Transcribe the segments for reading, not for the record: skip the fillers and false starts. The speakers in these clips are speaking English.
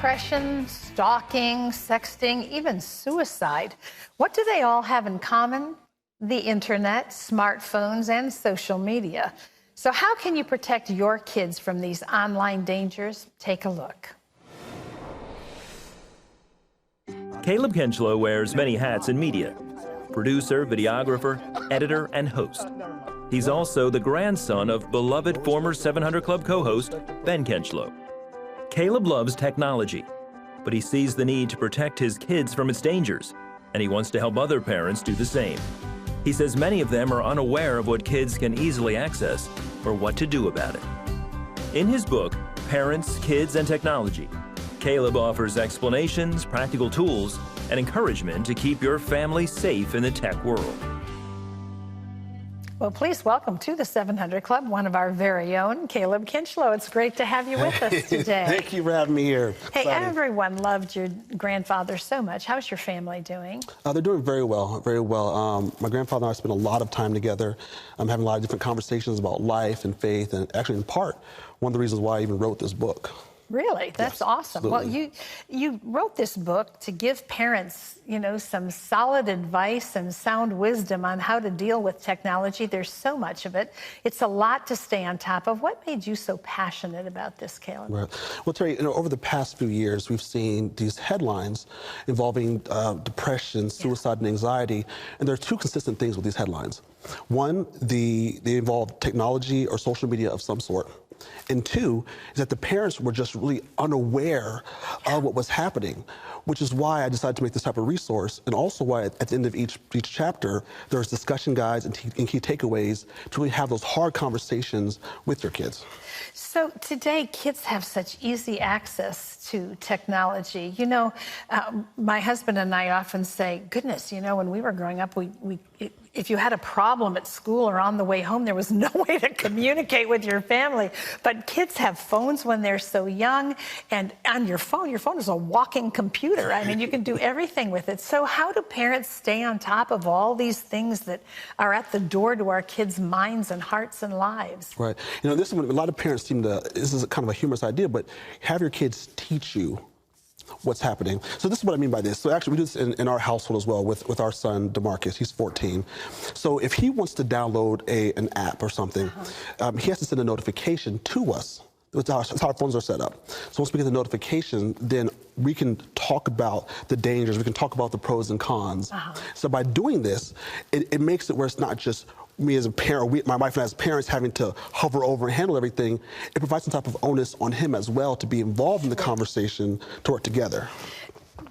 depression, stalking, sexting, even suicide. What do they all have in common? The internet, smartphones, and social media. So how can you protect your kids from these online dangers? Take a look. Caleb Kinchlow wears many hats in media: producer, videographer, editor, and host. He's also the grandson of beloved former 700 Club co-host Ben Kinchlow. Caleb loves technology, but he sees the need to protect his kids from its dangers, and he wants to help other parents do the same. He says many of them are unaware of what kids can easily access or what to do about it. In his book, Parents, Kids, and Technology, Caleb offers explanations, practical tools, and encouragement to keep your family safe in the tech world. Well, please welcome to the 700 Club one of our very own, Caleb Kinchlow. It's great to have you with us today. Thank you for having me here. Hey, Exciting. Everyone loved your grandfather so much. How's your family doing? They're doing very well, very well. My grandfather and I spent a lot of time together. I'm having a lot of different conversations about life and faith, and actually, in part, one of the reasons why I even wrote this book. Really? That's yes, awesome. absolutely. Well, you wrote this book to give parents, some solid advice and sound wisdom on how to deal with technology. There's so much of it. It's a lot to stay on top of. What made you so passionate about this, Caleb? Right. Well, Terry, over the past few years, we've seen these headlines involving depression, suicide, and anxiety, and there are two consistent things with these headlines. One, they involve technology or social media of some sort. And two, is that the parents were just really unaware of what was happening, which is why I decided to make this type of resource, and also why at the end of each chapter, there's discussion guides and key takeaways to really have those hard conversations with your kids. So today, kids have such easy access to technology. My husband and I often say, goodness, when we were growing up, if you had a problem at school or on the way home, there was no way to communicate with your family. But kids have phones when they're so young, and on your phone is a walking computer. I mean, you can do everything with it. So how do parents stay on top of all these things that are at the door to our kids' minds and hearts and lives? Right. This is what a lot of parents this is kind of a humorous idea, but have your kids teach you what's happening. So this is what I mean by this. So actually, we do this in our household as well with our son, DeMarcus. He's 14. So if he wants to download an app or something, he has to send a notification to us. That's how our phones are set up. So once we get the notification, then we can talk about the dangers. We can talk about the pros and cons. So by doing this, it makes it where it's not just me as a parent, my wife and I as parents having to hover over and handle everything. It provides some type of onus on him as well to be involved in the conversation, to work together.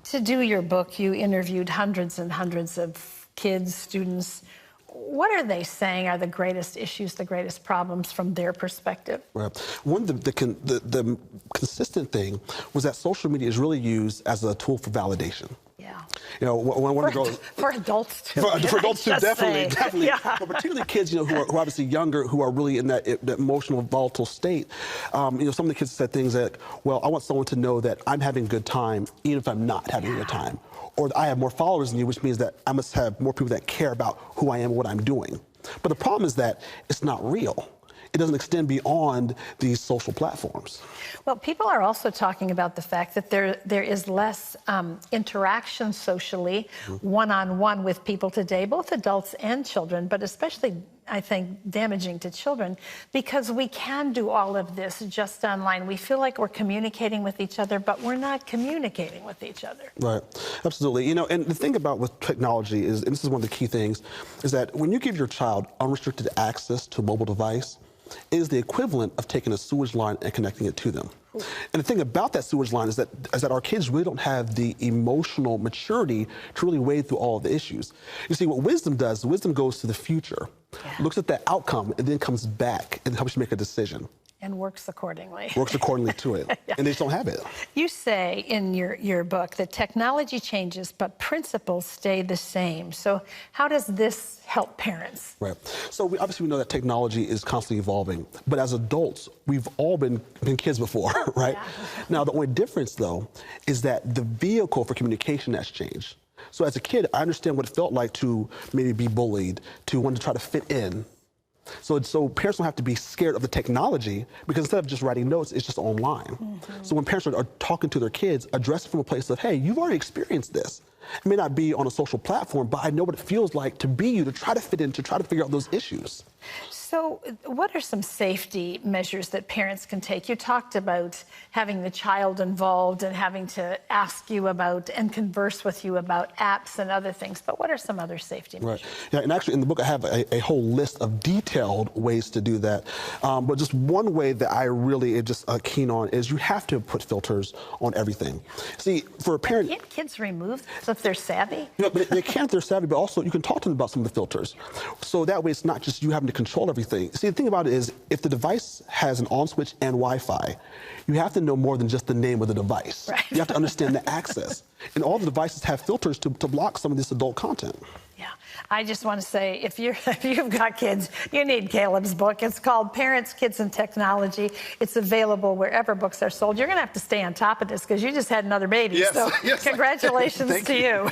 To do your book, you interviewed hundreds and hundreds of kids, students. What are they saying are the greatest issues, the greatest problems from their perspective? Right. One of the consistent thing was that social media is really used as a tool for validation. Yeah. One of the girls, for adults too. For adults too, definitely. Yeah. But particularly kids, who are obviously younger, who are really in that emotional, volatile state. Some of the kids said things like, well, I want someone to know that I'm having a good time, even if I'm not having a good time. Or I have more followers than you, which means that I must have more people that care about who I am and what I'm doing. But the problem is that it's not real. It doesn't extend beyond these social platforms. Well, people are also talking about the fact that there is less interaction socially, one-on-one with people today, both adults and children, but especially, I think, damaging to children, because we can do all of this just online. We feel like we're communicating with each other, but we're not communicating with each other. Right, absolutely. And the thing about with technology is, and this is one of the key things, is that when you give your child unrestricted access to a mobile device, it is the equivalent of taking a sewage line and connecting it to them. And the thing about that sewage line is that our kids really don't have the emotional maturity to really wade through all of the issues. You see, what wisdom does, wisdom goes to the future, looks at that outcome, and then comes back and helps you make a decision. And works accordingly. Works accordingly to it. And they just don't have it. You say in your book that technology changes, but principles stay the same. So how does this help parents? Right. So obviously we know that technology is constantly evolving. But as adults, we've all been kids before, right? Yeah. Now, the only difference, though, is that the vehicle for communication has changed. So as a kid, I understand what it felt like to maybe be bullied, to want to try to fit in. So parents don't have to be scared of the technology, because instead of just writing notes, it's just online. So when parents are talking to their kids, address it from a place of, hey, you've already experienced this. It may not be on a social platform, but I know what it feels like to be you, to try to fit in, to try to figure out those issues. So what are some safety measures that parents can take? You talked about having the child involved and having to ask you about and converse with you about apps and other things, but what are some other safety measures? Right. Yeah, and actually in the book I have a whole list of detailed ways to do that. But just one way that I really am just keen on is you have to put filters on everything. See, for a parent... Can't kids remove so if they're savvy? You know, but they can if they're savvy, but also you can talk to them about some of the filters. So that way it's not just you having to control everything. See, the thing about it is, if the device has an on switch and Wi-Fi, you have to know more than just the name of the device. Right. You have to understand the access. And all the devices have filters to block some of this adult content. Yeah, I just want to say, if you've got kids, you need Caleb's book. It's called Parents, Kids, and Technology. It's available wherever books are sold. You're going to have to stay on top of this because you just had another baby. Yes, so yes, congratulations to you.